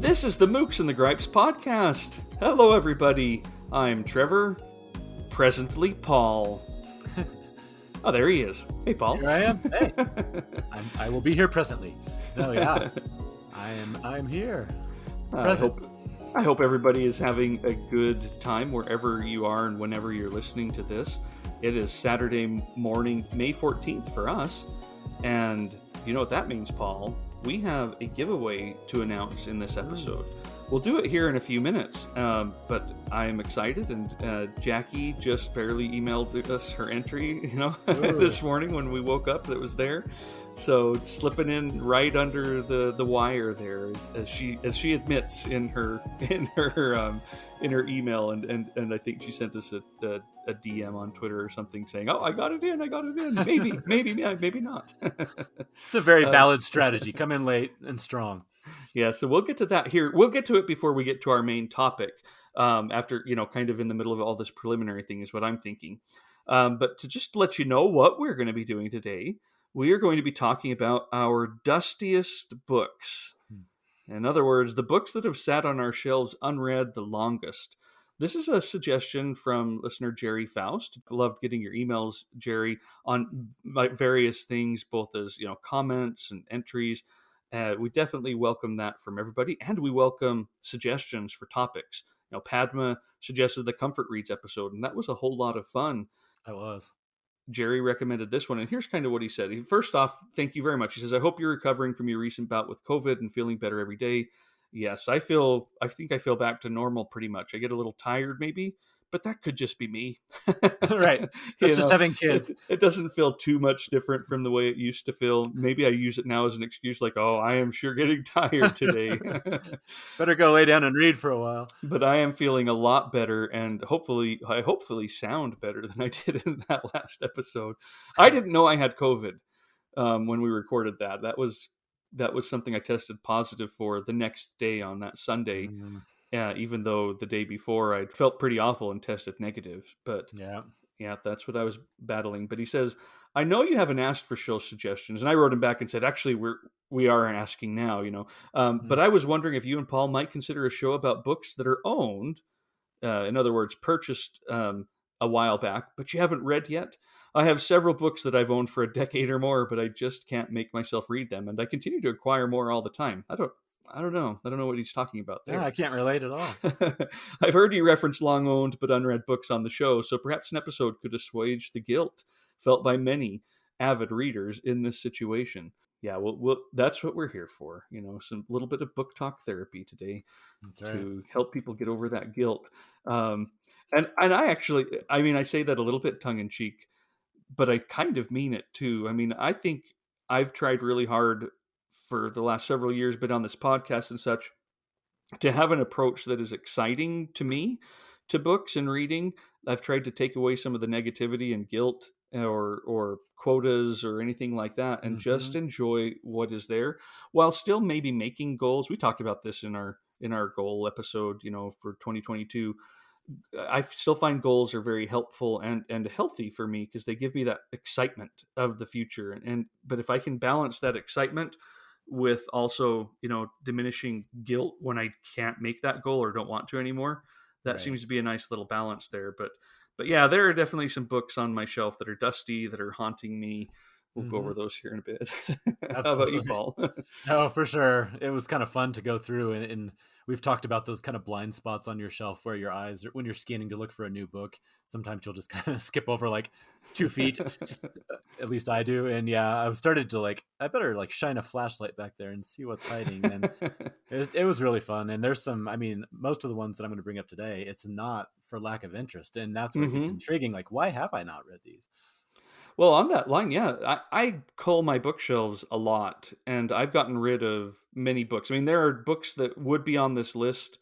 This is the Mooks and the Gripes podcast. Hello, everybody. I'm Trevor, presently Paul. Oh, there he is. Hey, Paul. Here I am. Hey, I will be here presently. Oh yeah, I'm here. I hope everybody is having a good time wherever you are and whenever you're listening to this. It is Saturday morning, May 14th for us, and you know what that means, Paul. We have a giveaway to announce in this episode. We'll do it here in a few minutes, but I'm excited, and Jackie just barely emailed us her entry, this morning when we woke up that was there. So slipping in right under the wire there, as she admits in her email, and I think she sent us a DM on Twitter or something saying, "Oh, I got it in, maybe not." It's a very valid strategy. Come in late and strong. Yeah, so we'll get to that here. We'll get to it before we get to our main topic. After kind of in the middle of all this preliminary thing is what I'm thinking. But to just let you know what we're going to be doing today. We are going to be talking about our dustiest books. In other words, the books that have sat on our shelves unread the longest. This is a suggestion from listener Jerry Faust. Loved getting your emails, Jerry, on various things, both as comments and entries. We definitely welcome that from everybody, and we welcome suggestions for topics. Padma suggested the Comfort Reads episode, and that was a whole lot of fun. It was. Jerry recommended this one, and here's kind of what he said. First off, thank you very much. He says, I hope you're recovering from your recent bout with COVID and feeling better every day. Yes, I think I feel back to normal pretty much. I get a little tired maybe, but that could just be me. Right. It's just having kids. It doesn't feel too much different from the way it used to feel. Maybe I use it now as an excuse like, oh, I am sure getting tired today. Better go lay down and read for a while. But I am feeling a lot better, and I hopefully sound better than I did in that last episode. I didn't know I had COVID when we recorded that. That was something I tested positive for the next day on that Sunday. Even though the day before I'd felt pretty awful and tested negative. But yeah, that's what I was battling. But he says, I know you haven't asked for show suggestions. And I wrote him back and said, actually, we are asking now, But I was wondering if you and Paul might consider a show about books that are owned, in other words, purchased a while back, but you haven't read yet. I have several books that I've owned for a decade or more, but I just can't make myself read them. And I continue to acquire more all the time. I don't know. I don't know what he's talking about there. Yeah, I can't relate at all. I've heard you reference long-owned but unread books on the show, so perhaps an episode could assuage the guilt felt by many avid readers in this situation. Yeah, well, that's what we're here for. Some little bit of book talk therapy today. That's right. To help people get over that guilt. And I say that a little bit tongue-in-cheek, but I kind of mean it too. I mean, I think I've tried really hard for the last several years, but on this podcast and such, to have an approach that is exciting to me to books and reading. I've tried to take away some of the negativity and guilt or quotas or anything like that, and just enjoy what is there while still maybe making goals. We talked about this in our goal episode, for 2022. I still find goals are very helpful and healthy for me because they give me that excitement of the future. But if I can balance that excitement with also, diminishing guilt when I can't make that goal or don't want to anymore, that seems to be a nice little balance there. But yeah, there are definitely some books on my shelf that are dusty, that are haunting me. We'll go over those here in a bit. How about you, Paul? Oh, for sure. It was kind of fun to go through, and we've talked about those kind of blind spots on your shelf where your eyes, when you're scanning to look for a new book, sometimes you'll just kind of skip over like 2 feet. At least I do. And yeah, I've started to I better shine a flashlight back there and see what's hiding. And it was really fun. And there's most of the ones that I'm going to bring up today, it's not for lack of interest. And that's what gets intriguing. Why have I not read these? Well, on that line, yeah, I cull my bookshelves a lot, and I've gotten rid of many books. I mean, there are books that would be on this list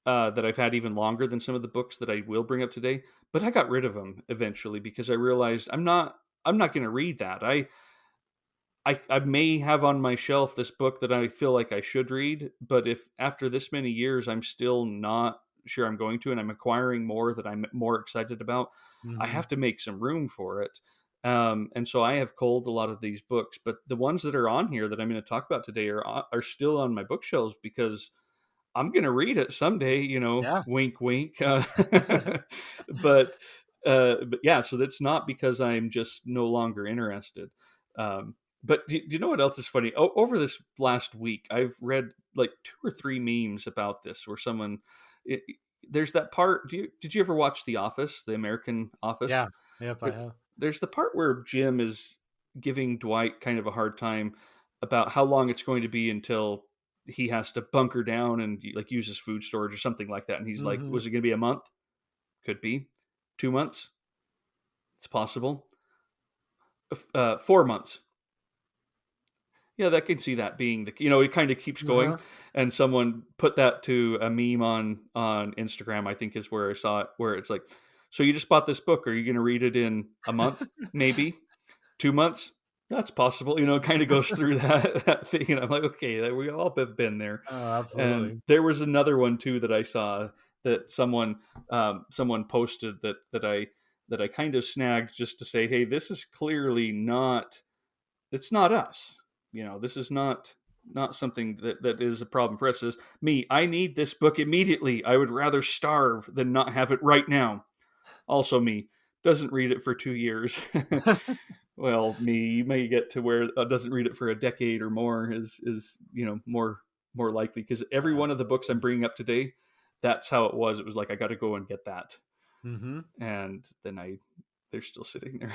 that I've had even longer than some of the books that I will bring up today, but I got rid of them eventually because I realized I'm not going to read that. I may have on my shelf this book that I feel like I should read, but if after this many years I'm still not sure I'm going to, and I'm acquiring more that I'm more excited about, I have to make some room for it. And so I have culled a lot of these books, but the ones that are on here that I'm going to talk about today are still on my bookshelves because I'm going to read it someday, Yeah. wink, wink. But, but yeah, so that's not because I'm just no longer interested. But do you know what else is funny? Over this last week, I've read like 2 or 3 memes about this where someone, it, there's that part. Did you ever watch The Office, the American Office? Yeah. Yep, I There, have. there's the part where Jim is giving Dwight kind of a hard time about how long it's going to be until he has to bunker down and like use his food storage or something like that. And he's like, Hmm. was it going to be a month? Could be 2 months. It's possible. 4 months. Yeah, that can see that being it kind of keeps going. Uh-huh. And someone put that to a meme on Instagram, I think is where I saw it, where it's like, so you just bought this book. Are you going to read it in a month? Maybe 2 months. That's possible. It kind of goes through that thing. And I'm like, okay, we all have been there. Oh, And absolutely. there was another one too that I saw that someone posted that I kind of snagged just to say, hey, this is clearly not, it's not us. This is not something that is a problem for us. Is me. I need this book immediately. I would rather starve than not have it right now. Also me. Doesn't read it for 2 years. Well, me, you may get to where doesn't read it for a decade or more is more likely, because every one of the books I'm Absolutely. bringing up today, that's how it was. It was like I got to go and get that, Hmm. and then they're still sitting there.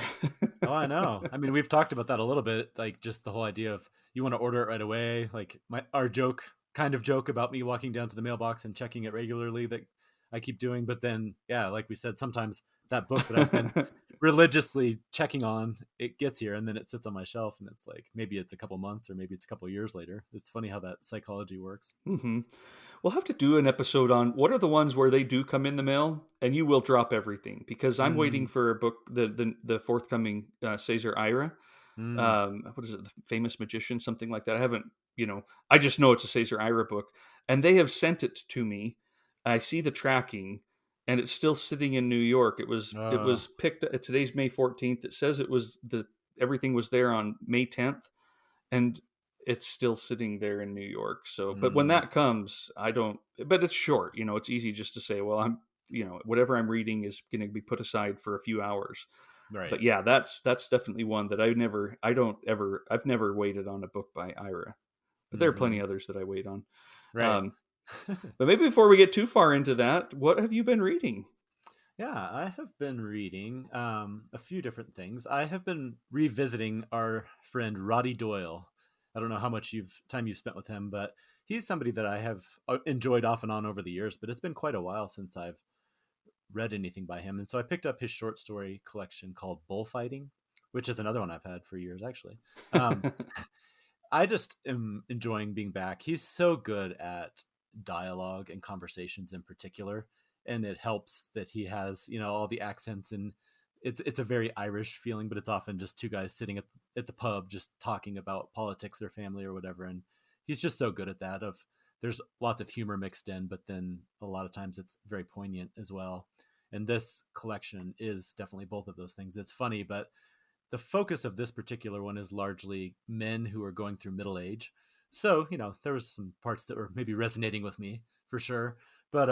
Oh, I know. I mean, we've talked about that a little bit, like just the whole idea of you want to order it right away. Like our joke about me walking down to the mailbox and checking it regularly that I keep doing. But then, yeah, like we said, sometimes that book that I've been religiously checking on, it gets here and then it sits on my shelf, and it's like maybe it's a couple months or maybe it's a couple years later. It's funny how that psychology works. Hmm. We'll have to do an episode on what are the ones where they do come in the mail, and you will drop everything, because I'm waiting Mm, for a book, the forthcoming Caesar Ira. mm. What is it, the famous magician, something like that. I haven't, I just know it's a Caesar Ira book, and they have sent it to me. I see the tracking, and it's still sitting in New York. It was picked. Today's May 14th. It says it was everything was there on May 10th, and it's still sitting there in New York. So, but when Mm, that comes, I don't. But it's short. It's easy just to say, well, whatever I'm reading is going to be put aside for a few hours. right. But yeah, that's definitely one that I've never waited on a book by Ira, but there are plenty Hmm. others that I wait on. Right. Um, but maybe before we get too far into that, what have you been reading? Yeah, I have been reading a few different things. I have been revisiting our friend Roddy Doyle. I don't know how much time you've spent with him, but he's somebody that I have enjoyed off and on over the years. But it's been quite a while since I've read anything by him, and so I picked up his short story collection called Bullfighting, which is another one I've had for years actually. Um, I just am enjoying being back. He's so good at dialogue and conversations in particular, and it helps that he has all the accents, and it's a very Irish feeling, but it's often just two guys sitting at the pub just talking about politics or family or whatever, and he's just so good at that. Of There's lots of humor mixed in, but then a lot of times it's very poignant as well. And this collection is definitely both of those things. It's funny, but the focus of this particular one is largely men who are going through middle age. So, there was some parts that were maybe resonating with me for sure. But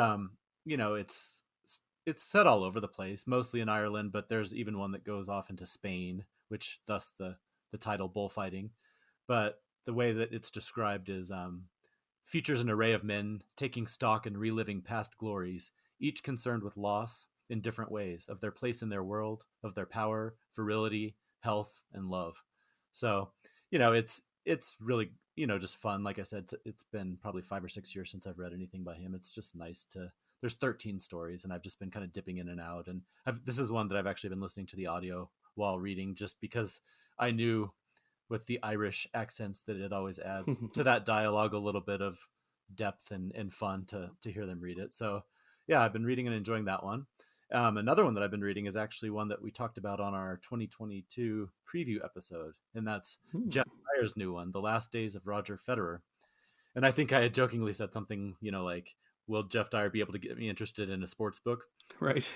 you know, it's set all over the place, mostly in Ireland, but there's even one that goes off into Spain, which thus the title Bullfighting. But the way that it's described is features an array of men taking stock and reliving past glories, each concerned with loss in different ways of their place in their world, of their power, virility, health, and love. So, it's really just fun. Like I said, it's been probably 5 or 6 years since I've read anything by him. It's just nice to. There's 13 stories, and I've just been kind of dipping in and out. And this is one that I've actually been listening to the audio while reading, just because I knew with the Irish accents that it always adds to that dialogue a little bit of depth and fun to hear them read it. So yeah, I've been reading and enjoying that one. Another one that I've been reading is actually one that we talked about on our 2022 preview episode, and that's Hmm. Jeff Dyer's new one, The Last Days of Roger Federer. And I think I had jokingly said something, like, will Jeff Dyer be able to get me interested in a sports book? Right.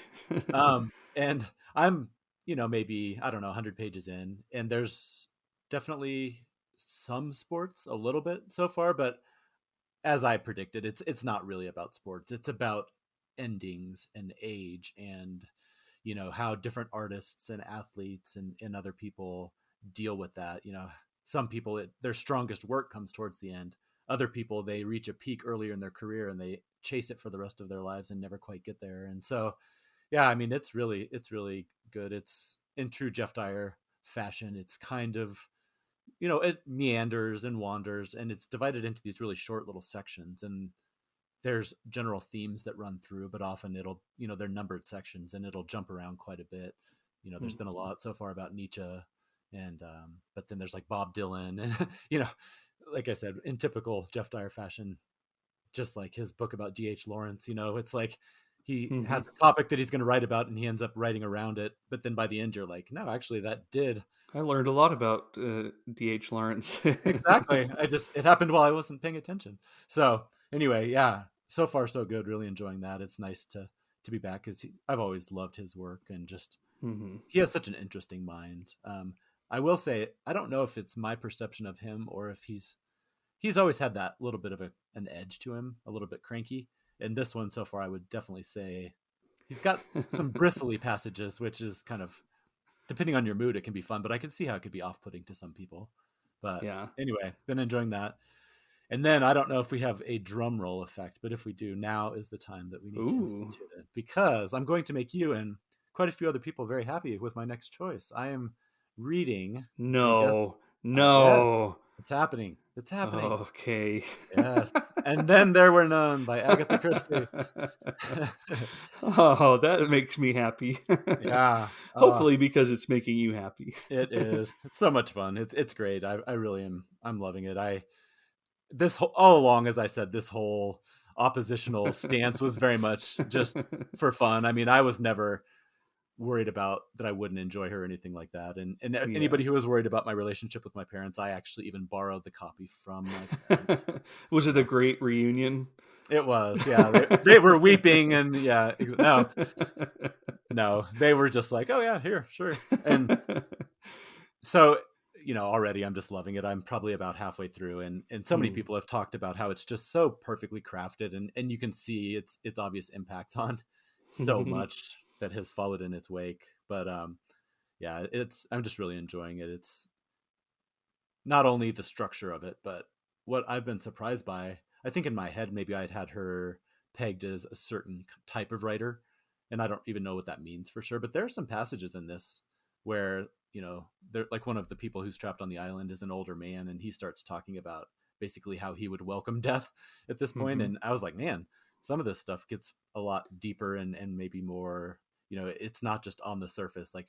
And I'm, maybe, I don't know, 100 pages in, and there's definitely some sports a little bit so far, but as I predicted, it's not really about sports. It's about endings and age and how different artists and athletes and other people deal with that. Some people their strongest work comes towards the end. Other people, they reach a peak earlier in their career and they chase it for the rest of their lives and never quite get there. And so, yeah, I mean, it's really good. It's in true Jeff Dyer fashion. It's kind of, it meanders and wanders, and it's divided into these really short little sections, and there's general themes that run through, but often it'll, they're numbered sections and it'll jump around quite a bit. There's been a lot so far about Nietzsche, and but then there's like Bob Dylan, and like I said, in typical Jeff Dyer fashion, just like his book about D.H. Lawrence, it's like he Mm-hmm. has a topic that he's going to write about and he ends up writing around it. But then by the end, you're like, no, actually, that did. I learned a lot about D.H. Lawrence. Exactly. It happened while I wasn't paying attention. So anyway, yeah, so far so good. Really enjoying that. It's nice to be back because I've always loved his work, and just Mm-hmm. he has such an interesting mind. I will say, I don't know if it's my perception of him or if he's always had that little bit of an edge to him, a little bit cranky. And this one so far, I would definitely say he's got some bristly passages, which is kind of, depending on your mood, it can be fun, but I can see how it could be off-putting to some people. But Yeah. anyway, been enjoying that. And then I don't know if we have a drum roll effect, but if we do, now is the time that we need to Ooh. institute it, because I'm going to make you and quite a few other people very happy with my next choice. I am reading, you guessed it. No. Yes, No. it's happening. It's happening. Okay. Yes. And Then There Were None by Agatha Christie. Oh, that makes me happy. Yeah. Hopefully, because it's making you happy. It is. It's so much fun. It's great. I really am. I'm loving it. All along, as I said, this whole oppositional stance was very much just for fun. I mean, I was never worried about that I wouldn't enjoy her or anything like that. And Yeah. anybody who was worried about my relationship with my parents, I actually even borrowed the copy from my parents. Was it a So great reunion? it was, yeah. They were weeping, and yeah, no, they were just like, oh yeah, here, sure. And so, already I'm just loving it. I'm probably about halfway through, and so many Hmm. people have talked about how it's just so perfectly crafted, and you can see its obvious impact on so much that has followed in its wake. But yeah, I'm just really enjoying it. It's not only the structure of it, but what I've been surprised by. I think in my head maybe I'd had her pegged as a certain type of writer, and I don't even know what that means for sure. But there are some passages in this where, they're like, one of the people who's trapped on the island is an older man, and he starts talking about basically how he would welcome death at this point. Hmm. And I was like, man, some of this stuff gets a lot deeper and maybe more. It's not just on the surface, like,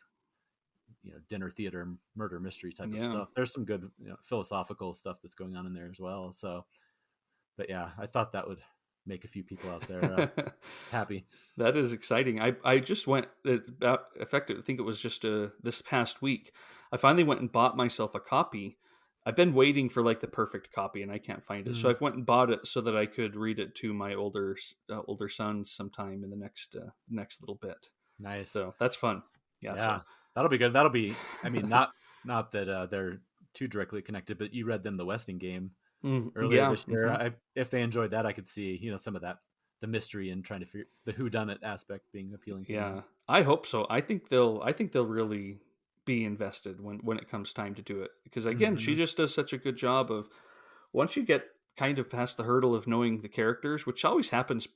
dinner theater murder mystery type of Yeah. stuff. There's some good, philosophical stuff that's going on in there as well. So, but yeah, I thought that would make a few people out there happy. That is exciting. I just went about effective. I think it was just this past week. I finally went and bought myself a copy. I've been waiting for like the perfect copy and I can't find it. So Mm, I've went and bought it so that I could read it to my older sons sometime in the next little bit. nice. So that's fun. Yeah. Yeah, So that'll be good. That'll be. I mean, not that they're too directly connected, but you read them the Westing game earlier yeah. this year. If they enjoyed that, I could see, some of that, the mystery and trying to figure the who done it aspect being appealing to them. Yeah. I hope so. I think they'll really be invested when it comes time to do it because again, she Hmm. just does such a good job of once you get kind of past the hurdle of knowing the characters, which always happens,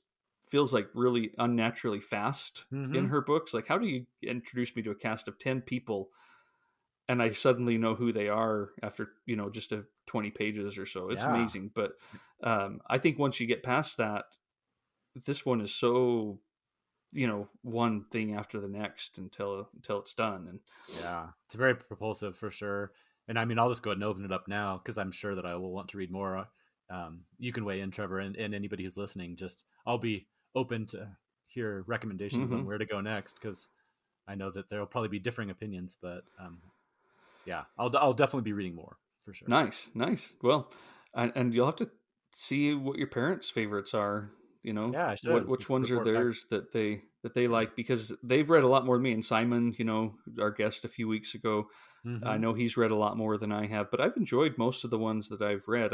feels like really unnaturally fast in Hmm. her books. Like, how do you introduce me to a cast of 10 people and I suddenly know who they are after, just 20 pages or so? It's Yeah. amazing. But I think once you get past that, this one is so, one thing after the next until it's done. And Yeah, it's very propulsive for sure. And I mean, I'll just go ahead and open it up now because I'm sure that I will want to read more. You can weigh in, Trevor, and anybody who's listening. Just I'll be open to hear recommendations on mhm. where to go next because I know that there'll probably be differing opinions. But yeah, I'll definitely be reading more for sure. Nice, nice. Well, and you'll have to see what your parents' favorites are. Yeah, I What should. We which could ones are report back. theirs that that they like, because they've read a lot more than me. And Simon, our guest a few weeks ago, I Mm-hmm. know he's read a lot more than I have, but I've enjoyed most of the ones that I've read.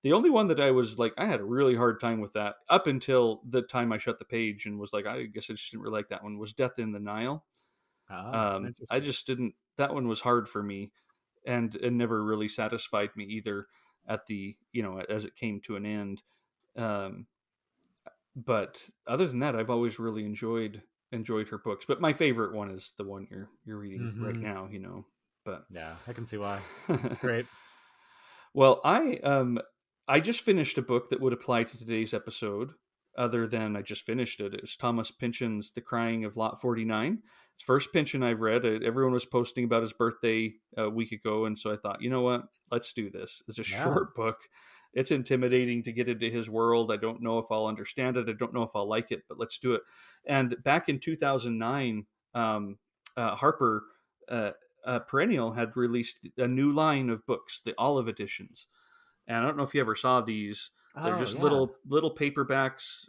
The only one that I was like, I had a really hard time with that up until the time I shut the page and was like, I guess I just didn't really like that one, was Death in the Nile. Oh, I interesting. just didn't, that one was hard for me, and it never really satisfied me either at the, as it came to an end. Um, but other than that, I've always really enjoyed her books. But my favorite one is the one you're reading right Mm-hmm. now, But Yeah, I can see why. It's great. well, I just finished a book that would apply to today's episode. Other than I just finished it, it's Thomas Pynchon's The Crying of Lot 49. It's first Pynchon I've read. Everyone was posting about his birthday a week ago, and so I thought, you know what, let's do this. It's a Yeah. short book. It's intimidating to get into his world. I don't know if I'll understand it. I don't know if I'll like it, but let's do it. And back in 2009, Harper Perennial had released a new line of books, the Olive editions, and I don't know if you ever saw these. They're Oh, just yeah. little paperbacks,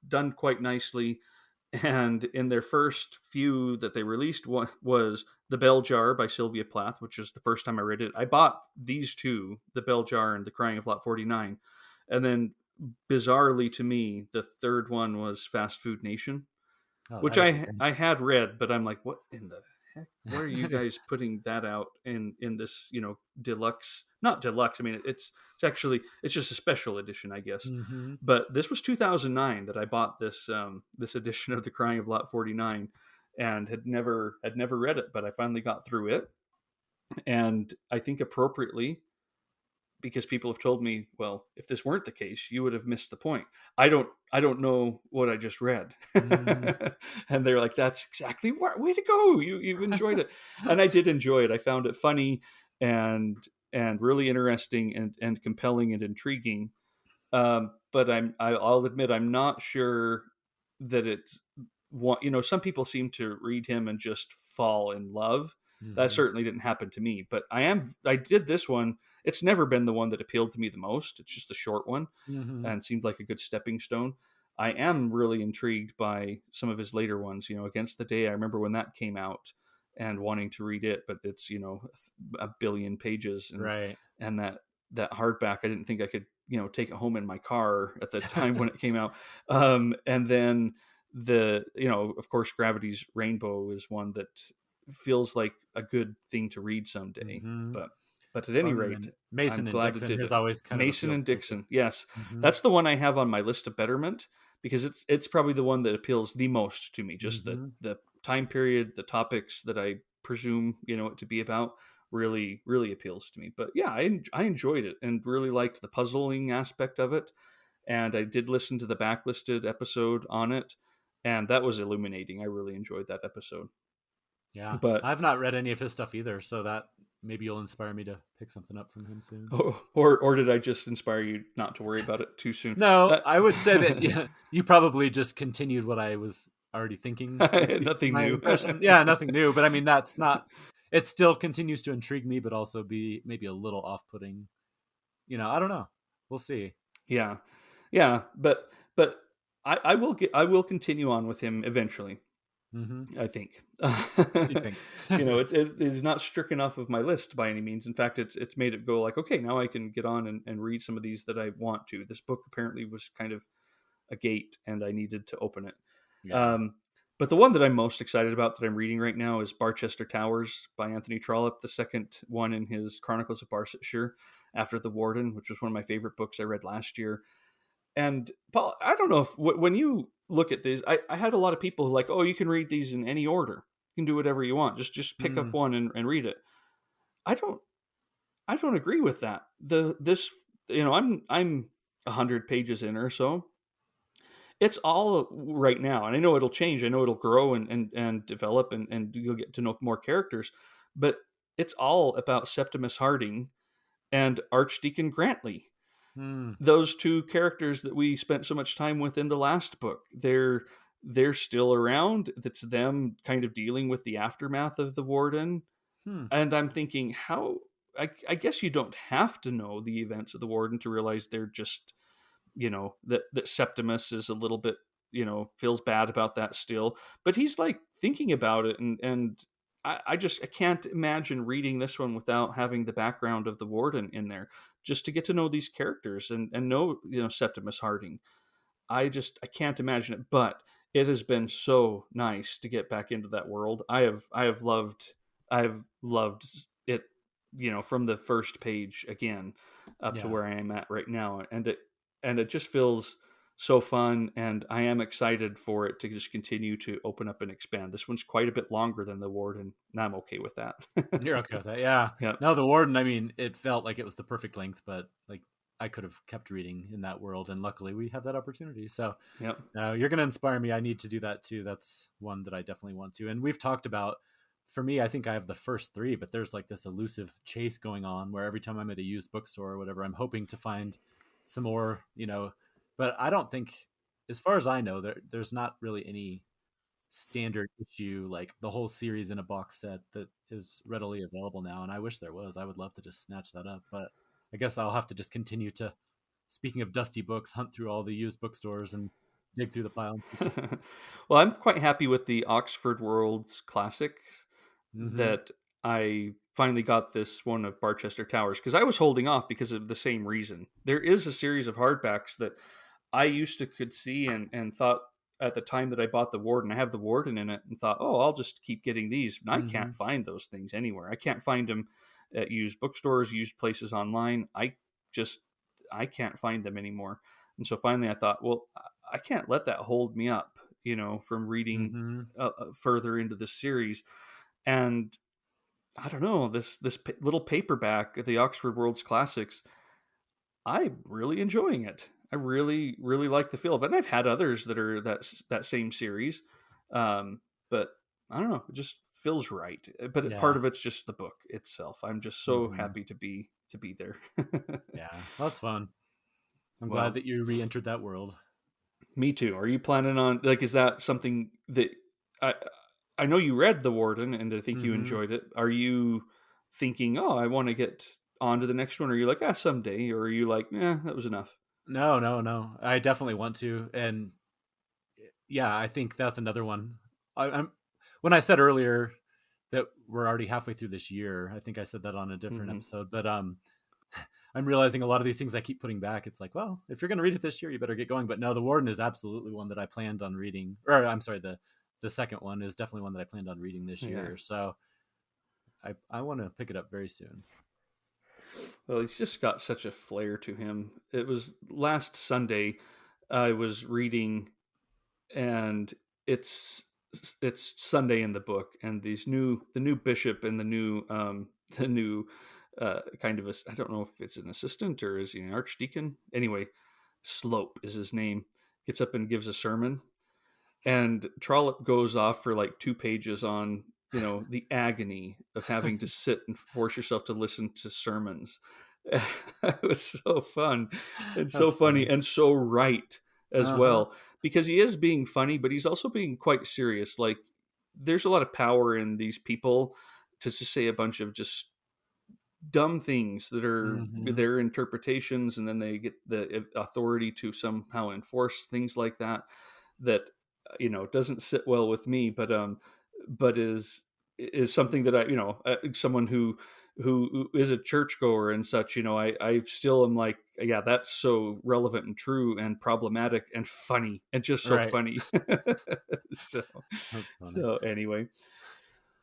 done quite nicely. And in their first few that they released was The Bell Jar by Sylvia Plath, which is the first time I read it. I bought these two, The Bell Jar and The Crying of Lot 49. And then, bizarrely to me, the third one was Fast Food Nation, Oh, which that is I had read, but I'm like, what in the heck? Why are you guys putting that out in this, deluxe? Not deluxe. I mean, it's actually, it's just a special edition, I guess. mm-hmm. But this was 2009 that I bought this edition of The Crying of Lot 49, and had never read it, but I finally got through it, and I think appropriately, because people have told me, well, if this weren't the case, you would have missed the point. I don't know what I just read. Mm-hmm. And they're like, that's exactly what, way to go. You've enjoyed it. And I did enjoy it. I found it funny and really interesting and compelling and intriguing. But I'll admit, I'm not sure that it's one, some people seem to read him and just fall in love. That Mm-hmm. certainly didn't happen to me, but I did this one. It's never been the one that appealed to me the most. It's just the short one Mm-hmm. and seemed like a good stepping stone. I am really intrigued by some of his later ones, Against the Day. I remember when that came out and wanting to read it, but it's, a billion pages, Right. and that hardback, I didn't think I could, take it home in my car at the time when it came out. And then of course, Gravity's Rainbow is one that feels like a good thing to read someday. mm-hmm. But at any And rate, then I'm Mason and glad it Dixon did has it. always kind of Mason appealed and to me too. Dixon, yes, Mm-hmm. that's the one I have on my list of betterment, because it's probably the one that appeals the most to me. Just Mm-hmm. the time period, the topics that I presume it to be about really really appeals to me. But yeah, I enjoyed it and really liked the puzzling aspect of it, and I did listen to the backlisted episode on it, and that was illuminating. I really enjoyed that episode. Yeah, But I've not read any of his stuff either, so that maybe you'll inspire me to pick something up from him soon. or did I just inspire you not to worry about it too soon? No, That I would say that yeah, you probably just continued what I was already thinking would be nothing my new. impression. Yeah, nothing new, but I mean that's not. It still continues to intrigue me, but also be maybe a little off-putting. I don't know. We'll see. Yeah, yeah, but I will continue on with him eventually. Mm-hmm. I think. You think? It is not stricken off of my list by any means. In fact, it's made it go like, okay, now I can get on and read some of these that I want to. This book apparently was kind of a gate, and I needed to open it. Yeah. Um, but the one that I'm most excited about that I'm reading right now is Barchester Towers by Anthony Trollope, the second one in his Chronicles of Barsetshire after The Warden, which was one of my favorite books I read last year. And Paul, I don't know if when you look at these, I had a lot of people like, oh, you can read these in any order. You can do whatever you want. Just pick up Mm, one and read it. I don't I don't agree with that. This I'm 100 pages in or so. It's all right now, and I know it'll change. I know it'll grow and develop, and you'll get to know more characters. But it's all about Septimus Harding and Archdeacon Grantley, mm, those two characters that we spent so much time with in the last book. They're still around. That's them kind of dealing with the aftermath of the Warden. hmm. And I'm thinking, how I guess you don't have to know the events of the Warden to realize they're just, that Septimus is a little bit feels bad about that still, but he's like thinking about it, and I can't imagine reading this one without having the background of the warden in there, just to get to know these characters and know, Septimus Harding. I can't imagine it, but it has been so nice to get back into that world. I have loved it, from the first page again up to Yeah. where I am at right now, and it just feels so fun, and I am excited for it to just continue to open up and expand. This one's quite a bit longer than the Warden, and I'm okay with that. You're okay with that. Yeah. Yep. No, the Warden, I mean, it felt like it was the perfect length, but like I could have kept reading in that world, and luckily we have that opportunity. So Yep. you're going to inspire me. I need to do that too. That's one that I definitely want to. And we've talked about, for me, I think I have the first three, but there's like this elusive chase going on where every time I'm at a used bookstore or whatever, I'm hoping to find some more, but I don't think, as far as I know, there's not really any standard issue, like the whole series in a box set that is readily available now. And I wish there was. I would love to just snatch that up, but I guess I'll have to just continue to, speaking of dusty books, hunt through all the used bookstores and dig through the pile. Well, I'm quite happy with the Oxford Worlds Classics Mm-hmm. that I finally got this one of Barchester Towers, because I was holding off because of the same reason. There is a series of hardbacks that I used to could see and thought at the time that I bought the Warden, I have the Warden in it, and thought, oh, I'll just keep getting these. And I Mm-hmm. can't find those things anywhere. I can't find them at used bookstores, used places online. Just I can't find them anymore. And so finally I thought, well, I can't let that hold me up, from reading Mm-hmm. further into the series. And I don't know, this little paperback of the Oxford Worlds Classics, I'm really enjoying it. I really really like the feel of it. And I've had others that are that same series, but I don't know, it just feels right. But part Yeah. of it's just the book itself. I'm just so Mm-hmm. happy to be there. Yeah. Well, that's fun. I'm glad Well, that you re-entered that world. me too. Are you planning on, like, is that something that I I know you read The Warden and I think you Mm-hmm. enjoyed it. Are you thinking, "Oh, I want to get on to the next one?" Or are you like, "Ah, someday?" Or are you like, "Yeah, that was enough?" No, no, no. I definitely want to, and yeah, I think that's another one. I'm when I said earlier that we're already halfway through this year. I think I said that on a different Mhm. episode, but I'm realizing a lot of these things I keep putting back. It's like, well, if you're going to read it this year, you better get going. But no, the Warden is absolutely one that I planned on reading. Or I'm sorry, the second one is definitely one that I planned on reading this Yeah. year. So I want to pick it up very soon. Well, he's just got such a flair to him. It was last Sunday I was reading, and it's it's Sunday in the book, and the new bishop and the new the new kind of I don't know if it's an assistant or is he an archdeacon. Anyway, Slope is his name. Gets up and gives a sermon, and Trollope goes off for like 2 pages on, the agony of having to sit and force yourself to listen to sermons. It was so fun and so That's funny funny. and so right as Uh huh. well, because he is being funny, but he's also being quite serious. Like, there's a lot of power in these people to just say a bunch of just dumb things that are Mm-hmm. their interpretations, and then they get the authority to somehow enforce things like that doesn't sit well with me, but is something that someone who is a churchgoer and such, I still am like, yeah, that's so relevant and true and problematic and funny and just so Right. funny. so That's funny. so anyway,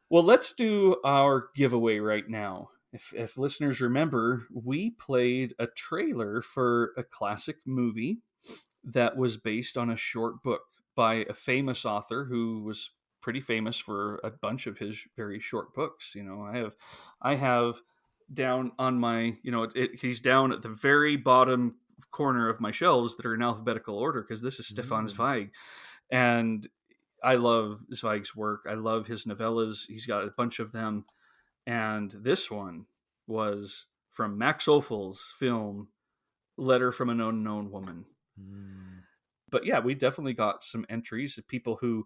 well, let's do our giveaway right now. If listeners remember, we played a trailer for a classic movie that was based on a short book by a famous author who was pretty famous for a bunch of his very short books. I have down on my, he's down at the very bottom corner of my shelves that are in alphabetical order, because this is Stefan Mm. Zweig, and I love Zweig's work. I love his novellas. He's got a bunch of them, and this one was from Max Ophuls' film Letter from an Unknown Woman. Mm. But yeah, we definitely got some entries of people who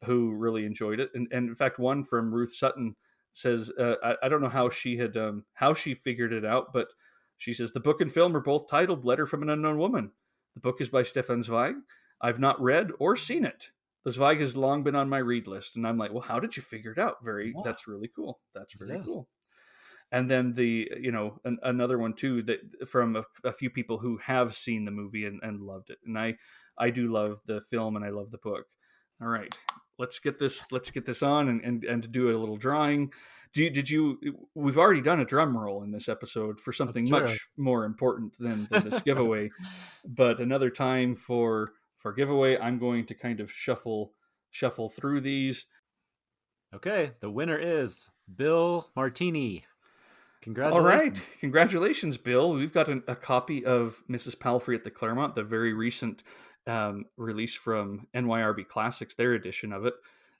really enjoyed it, and in fact, one from Ruth Sutton says, I don't know how she figured it out, but she says the book and film are both titled "Letter from an Unknown Woman." The book is by Stefan Zweig. I've not read or seen it. The Zweig has long been on my read list, and I'm like, well, how did you figure it out? Yeah, That's really cool. That's it very is. cool. And then another one too, that from a few people who have seen the movie and loved it. And I do love the film and I love the book. All right, let's get this on and to do a little drawing. We've already done a drum roll in this episode for That's something true. much more important than this giveaway. But another time for giveaway, I'm going to kind of shuffle through these. Okay, the winner is Bill Martini. All right. Congratulations. Congratulations, Bill. We've got a copy of Mrs. Palfrey at the Claremont, the very recent release from NYRB Classics, their edition of it.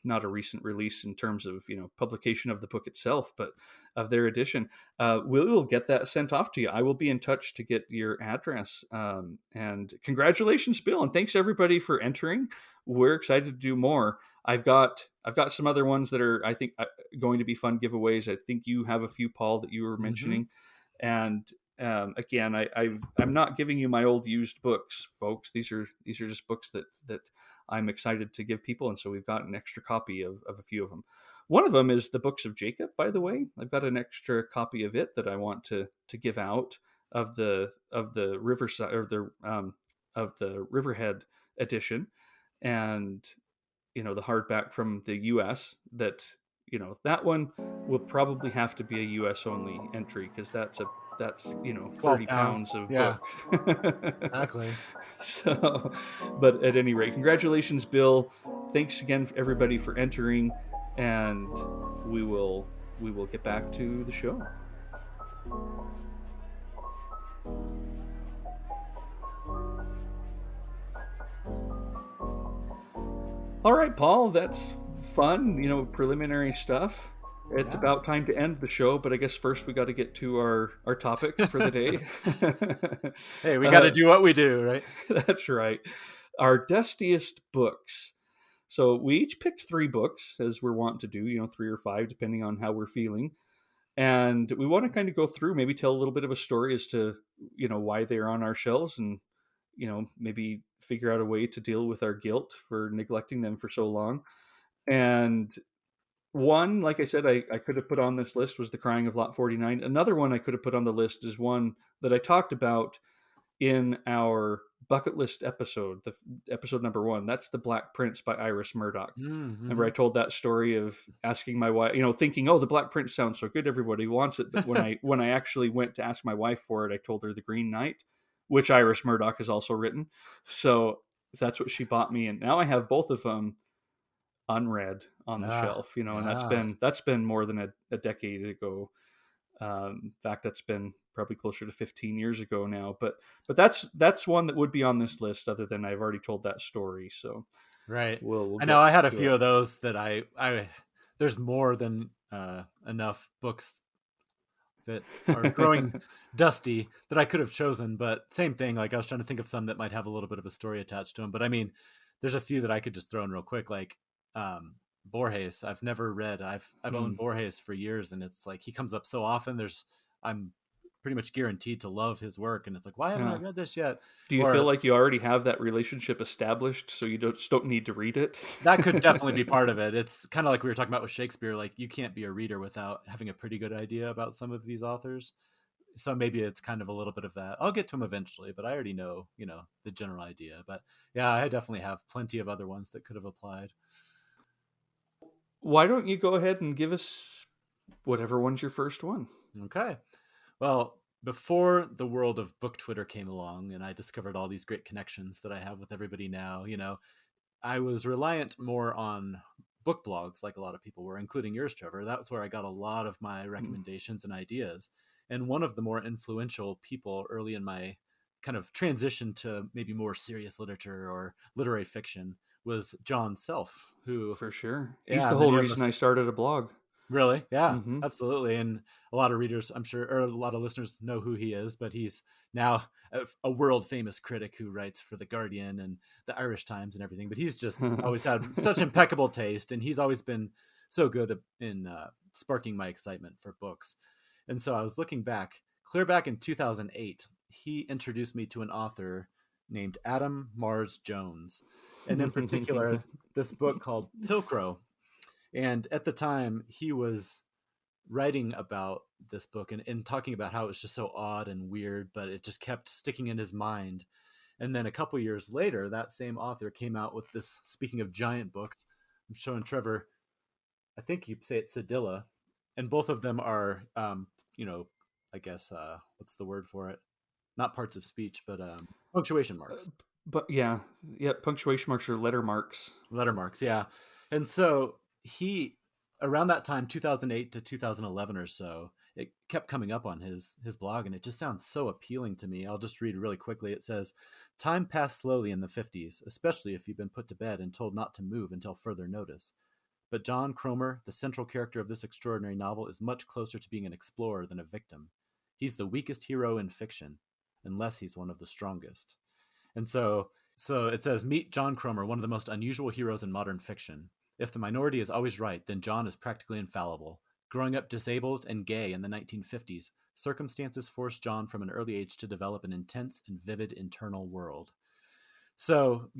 Not a recent release in terms of, publication of the book itself, but of their edition. We will get that sent off to you. I will be in touch to get your address. And congratulations, Bill. And thanks everybody for entering. We're excited to do more. I've got some other ones that are, I think, going to be fun giveaways. I think you have a few, Paul, that you were mentioning. And again, I'm not giving you my old used books, folks. These are just books that I'm excited to give people, and so we've got an extra copy of a few of them. One of them is the Books of Jacob, by the way. I've got an extra copy of it that I want to give out of the Riverside or of the Riverhead edition, and the hardback from the U.S. that one will probably have to be a U.S. only entry because that's 12 30 pounds. pounds of Yeah, book. exactly. So, but at any rate, congratulations, Bill. Thanks again, everybody, for entering, and we will get back to the show. All right, Paul, that's fun, preliminary stuff. It's about time to end the show, but I guess first we got to get to our topic for the day. Hey, we got to do what we do, right? That's right. Our dustiest books. So we each picked 3 books, as we're wont to do, 3 or 5, depending on how we're feeling. And we want to kind of go through, maybe tell a little bit of a story as to, why they're on our shelves, and, maybe figure out a way to deal with our guilt for neglecting them for so long. And one, like I said, I could have put on this list was The Crying of Lot 49. Another one I could have put on the list is one that I talked about in our bucket list episode, the episode number 1. That's The Black Prince by Iris Murdoch. Remember I told that story of asking my wife, thinking, oh, The Black Prince sounds so good, everybody wants it. But when I actually went to ask my wife for it, I told her The Green Knight, which Iris Murdoch has also written. So that's what she bought me, and now I have both of them unread on the shelf, and that's been more than a decade ago. In fact, that's been probably closer to 15 years ago now, but that's one that would be on this list, other than I've already told that story. So Right. we'll I know I had a to few it. of those that I there's more than enough books that are growing dusty that I could have chosen, but same thing. Like I was trying to think of some that might have a little bit of a story attached to them, but I mean, there's a few that I could just throw in real quick, like Borges. I've never read. I've owned Borges for years, and it's like he comes up so often. I'm pretty much guaranteed to love his work, and it's like, why haven't I read this yet? Do you feel like you already have that relationship established, so you don't need to read it? That could definitely be part of it. It's kind of like we were talking about with Shakespeare. Like you can't be a reader without having a pretty good idea about some of these authors. So maybe it's kind of a little bit of that. I'll get to them eventually, but I already know, the general idea. But yeah, I definitely have plenty of other ones that could have applied. Why don't you go ahead and give us whatever one's your first one? Okay. Well, before the world of book Twitter came along and I discovered all these great connections that I have with everybody now, I was reliant more on book blogs, like a lot of people were, including yours, Trevor. That was where I got a lot of my recommendations and ideas. And one of the more influential people early in my kind of transition to maybe more serious literature or literary fiction was John Self, who, For sure. He's yeah, the whole many of us. reason I started a blog. Really? Yeah, Mm-hmm. absolutely. And a lot of readers, I'm sure, or a lot of listeners know who he is, but he's now a world famous critic who writes for The Guardian and the Irish Times and everything. But he's just always had such impeccable taste, and he's always been so good in sparking my excitement for books. And so I was looking back, clear back in 2008, he introduced me to an author named Adam Mars Jones. And in particular, this book called Pilcrow. And at the time, he was writing about this book and talking about how it was just so odd and weird, but it just kept sticking in his mind. And then a couple years later, that same author came out with this, speaking of giant books, I'm showing Trevor, I think you say it's Cedilla, and both of them are, I guess, what's the word for it? Not parts of speech, but punctuation marks. But yeah, punctuation marks or letter marks. Letter marks, yeah. And so he, around that time, 2008 to 2011 or so, it kept coming up on his blog, and it just sounds so appealing to me. I'll just read really quickly. It says, "Time passed slowly in the 50s, especially if you've been put to bed and told not to move until further notice. But John Cromer, the central character of this extraordinary novel, is much closer to being an explorer than a victim. He's the weakest hero in fiction, unless he's one of the strongest." And so it says, "Meet John Cromer, one of the most unusual heroes in modern fiction. If the minority is always right, then John is practically infallible. Growing up disabled and gay in the 1950s, circumstances forced John from an early age to develop an intense and vivid internal world." So,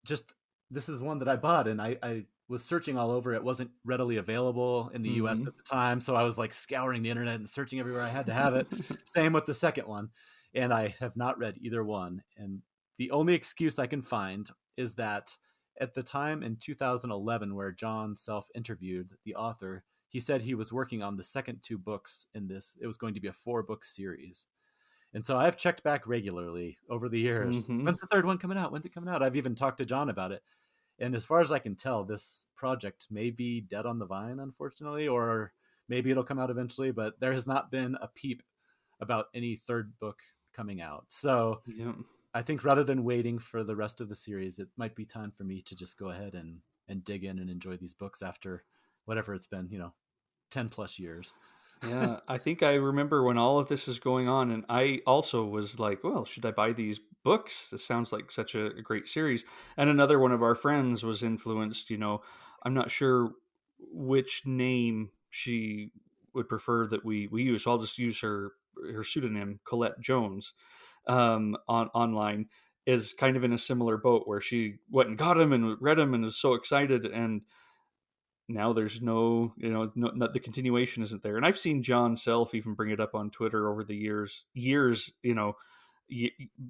just this is one that I bought, and I was searching all over. It wasn't readily available in the US at the time, so I was like scouring the internet and searching everywhere I had to have it. Same with the second one, and I have not read either one. And the only excuse I can find is that at the time in 2011, where John self-interviewed the author, he said he was working on the second two books in this. It was going to be a 4-book series. And so I've checked back regularly over the years. When's the third one coming out? When's it coming out? I've even talked to John about it. And as far as I can tell, this project may be dead on the vine, unfortunately, or maybe it'll come out eventually, but there has not been a peep about any third book coming out. So I think rather than waiting for the rest of the series, it might be time for me to just go ahead and dig in and enjoy these books after whatever it's been, 10 plus years. Yeah, I think I remember when all of this is going on, and I also was like, well, should I buy these books? This sounds like such a great series. And another one of our friends was influenced, I'm not sure which name she would prefer that we use. So I'll just use her pseudonym, Colette Jones, online, is kind of in a similar boat where she went and got him and read him and was so excited, and now there's no, the continuation isn't there. And I've seen John self even bring it up on Twitter over the years,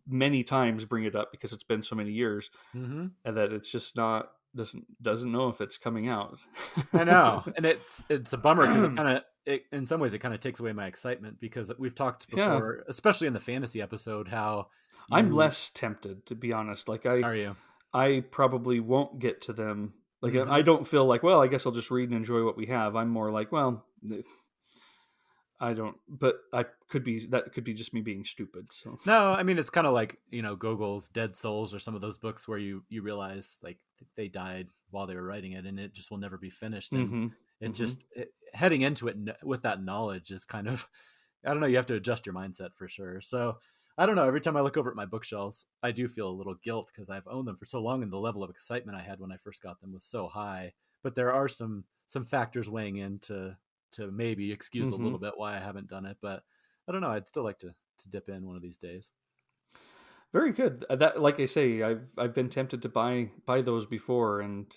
many times bring it up because it's been so many years, and that it's just doesn't know if it's coming out. I know. And it's a bummer because in some ways it kind of takes away my excitement, because we've talked before, especially in the fantasy episode, how I'm less tempted, to be honest. Like Are you? I probably won't get to them. Like, I don't feel like, well, I guess I'll just read and enjoy what we have. I'm more like, well, I don't, but that could be just me being stupid. So no, I mean, it's kind of like, Gogol's Dead Souls or some of those books where you realize like they died while they were writing it and it just will never be finished. And heading into it with that knowledge is kind of, I don't know, you have to adjust your mindset for sure. So I don't know. Every time I look over at my bookshelves, I do feel a little guilt because I've owned them for so long, and the level of excitement I had when I first got them was so high. But there are some factors weighing in to maybe excuse a little bit why I haven't done it. But I don't know. I'd still like to dip in one of these days. Very good. That, like I say, I've been tempted to buy those before, and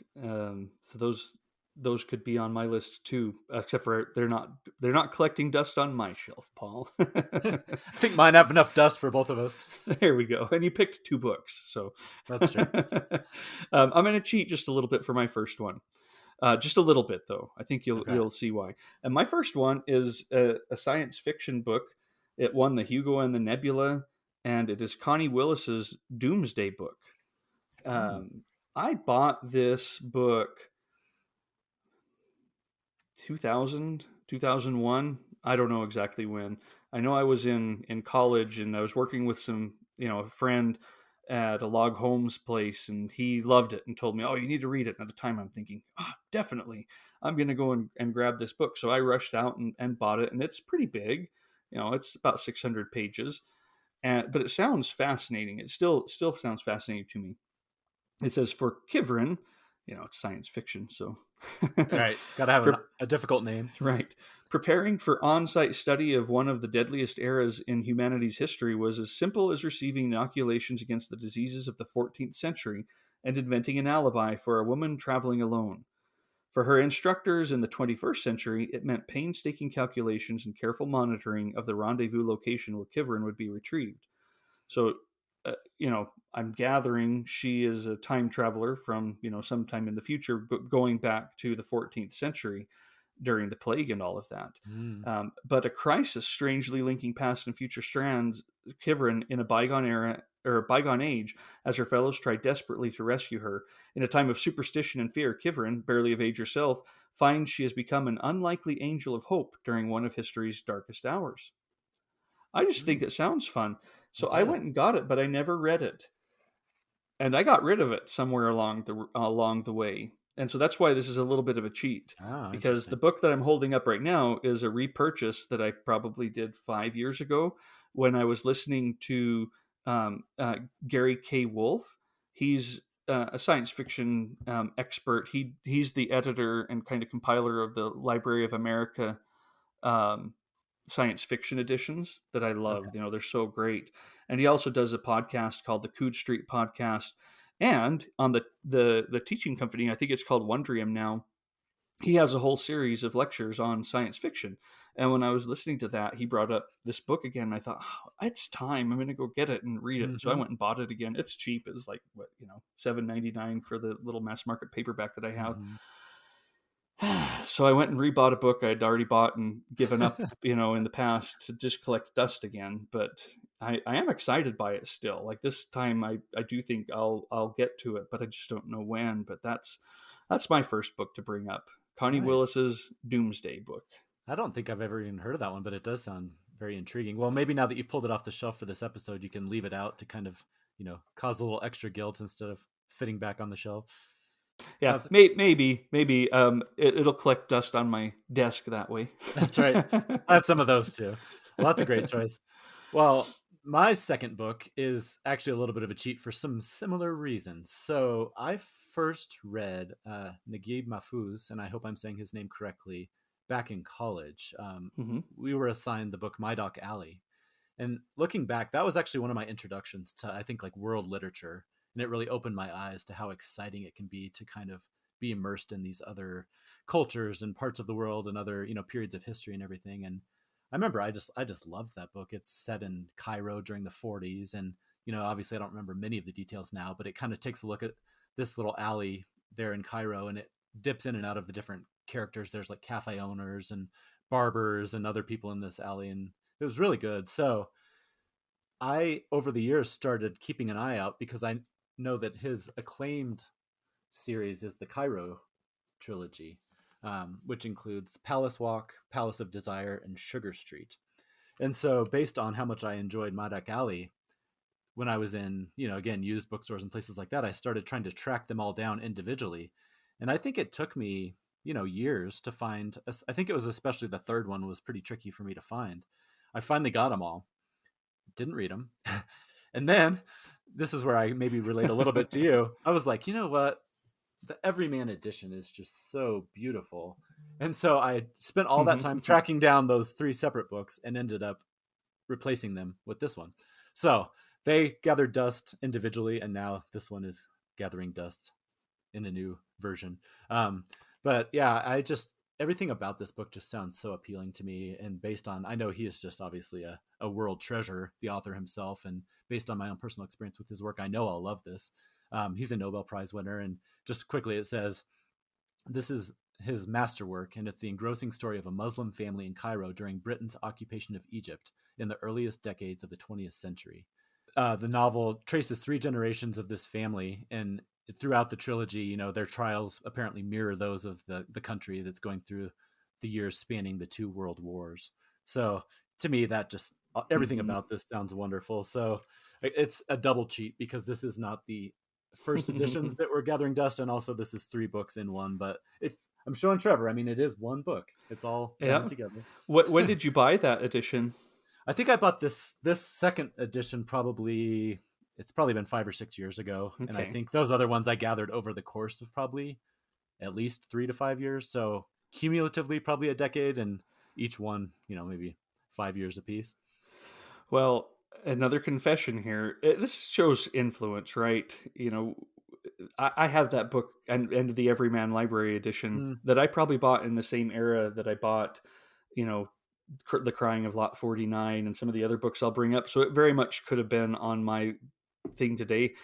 so those could be on my list too. Except for they're not collecting dust on my shelf, Paul. I think mine have enough dust for both of us. There we go. And you picked 2 books, so that's true. I'm going to cheat just a little bit for my first one. Just a little bit, though. I think you'll see why. And my first one is a science fiction book. It won the Hugo and the Nebula, and it is Connie Willis's Doomsday book. I bought this book 2000, 2001. I don't know exactly when. I know I was in college, and I was working with a friend at a log homes place, and he loved it and told me, oh, you need to read it. And at the time I'm thinking, definitely I'm going to go and grab this book. So I rushed out and bought it, and it's pretty big. It's about 600 pages, but it sounds fascinating. It still sounds fascinating to me. It says, for Kivrin, it's science fiction, so right, gotta have a difficult name, right? Preparing for on-site study of one of the deadliest eras in humanity's history was as simple as receiving inoculations against the diseases of the 14th century and inventing an alibi for a woman traveling alone. For her instructors in the 21st century, it meant painstaking calculations and careful monitoring of the rendezvous location where Kivrin would be retrieved. So, I'm gathering she is a time traveler from, sometime in the future, going back to the 14th century during the plague and all of that. Mm. But a crisis strangely linking past and future strands Kivrin in a bygone era or a bygone age as her fellows try desperately to rescue her. In a time of superstition and fear, Kivrin, barely of age herself, finds she has become an unlikely angel of hope during one of history's darkest hours. I just think Mm. it sounds fun. So It I does. went and got it, but I never read it. And I got rid of it somewhere along the way. And so that's why this is a little bit of a cheat, Ah, because the interesting. book that I'm holding up right now is a repurchase that I probably did 5 years ago when I was listening to um, uh, Gary K. Wolfe. He's a science fiction expert. He's the editor and kind of compiler of the Library of America um, science fiction editions that I love. Okay. They're so great. And he also does a podcast called the Coode Street Podcast. And on the teaching company, I think it's called Wondrium now, he has a whole series of lectures on science fiction. And when I was listening to that, he brought up this book again. And I thought, it's time. I'm going to go get it and read it. So I Mm-hmm. went and bought it again. It's cheap. It's like, $7.99 for the little mass market paperback that I have. Mm-hmm. So I went and rebought a book I'd already bought and given up, in the past to just collect dust again. But I am excited by it still. Like this time, I do think I'll get to it, but I just don't know when. But that's my first book to bring up. Connie Nice. Willis's Doomsday book. I don't think I've ever even heard of that one, but it does sound very intriguing. Well, maybe now that you've pulled it off the shelf for this episode, you can leave it out to kind of, cause a little extra guilt instead of fitting back on the shelf. Yeah, Sounds- maybe it'll collect dust on my desk that way. That's right. I have some of those too. Well, that's a great choice. Well, my second book is actually a little bit of a cheat for some similar reasons. So I first read Naguib Mahfouz, and I hope I'm saying his name correctly, back in college. Mm-hmm. We were assigned the book Murdoch Alley. And looking back, that was actually one of my introductions to, I think, like world literature. And it really opened my eyes to how exciting it can be to kind of be immersed in these other cultures and parts of the world and other, periods of history and everything. And I remember I just loved that book. It's set in Cairo during the 40s. And, obviously I don't remember many of the details now, but it kind of takes a look at this little alley there in Cairo, and it dips in and out of the different characters. There's like cafe owners and barbers and other people in this alley. And it was really good. So I, over the years, started keeping an eye out because I know that his acclaimed series is the Cairo Trilogy, which includes Palace Walk, Palace of Desire, and Sugar Street. And so, based on how much I enjoyed Murdoch Alley, when I was in, again, used bookstores and places like that, I started trying to track them all down individually. And I think it took me, years to find. I think it was especially the third one was pretty tricky for me to find. I finally got them all. Didn't read them. And then this is where I maybe relate a little bit to you. I was like, you know what? The Everyman edition is just so beautiful. And so I spent all that time tracking down those three separate books and ended up replacing them with this one. So they gathered dust individually, and now this one is gathering dust in a new version. But yeah, everything about this book just sounds so appealing to me. And based on, I know he is just obviously a world treasure, the author himself. And based on my own personal experience with his work, I know I'll love this. He's a Nobel Prize winner. And just quickly, it says, this is his masterwork, and it's the engrossing story of a Muslim family in Cairo during Britain's occupation of Egypt in the earliest decades of the 20th century. The novel traces three generations of this family, and throughout the trilogy, their trials apparently mirror those of the country that's going through the years spanning the two world wars. So to me, that just everything about this sounds wonderful. So it's a double cheat because this is not the first editions that were gathering dust, and also this is three books in one. But if I'm showing Trevor, I mean, it is one book. It's all Yeah. gathered together. When did you buy that edition? I think I bought this second edition it's probably been 5 or 6 years ago. Okay. And I think those other ones I gathered over the course of probably at least 3 to 5 years. So cumulatively probably a decade. And each one, maybe 5 years apiece. Well, another confession here. This shows influence, right? I have that book and the Everyman Library edition Mm, that I probably bought in the same era that I bought, you know, The Crying of Lot 49 and some of the other books I'll bring up. So it very much could have been on my thing today.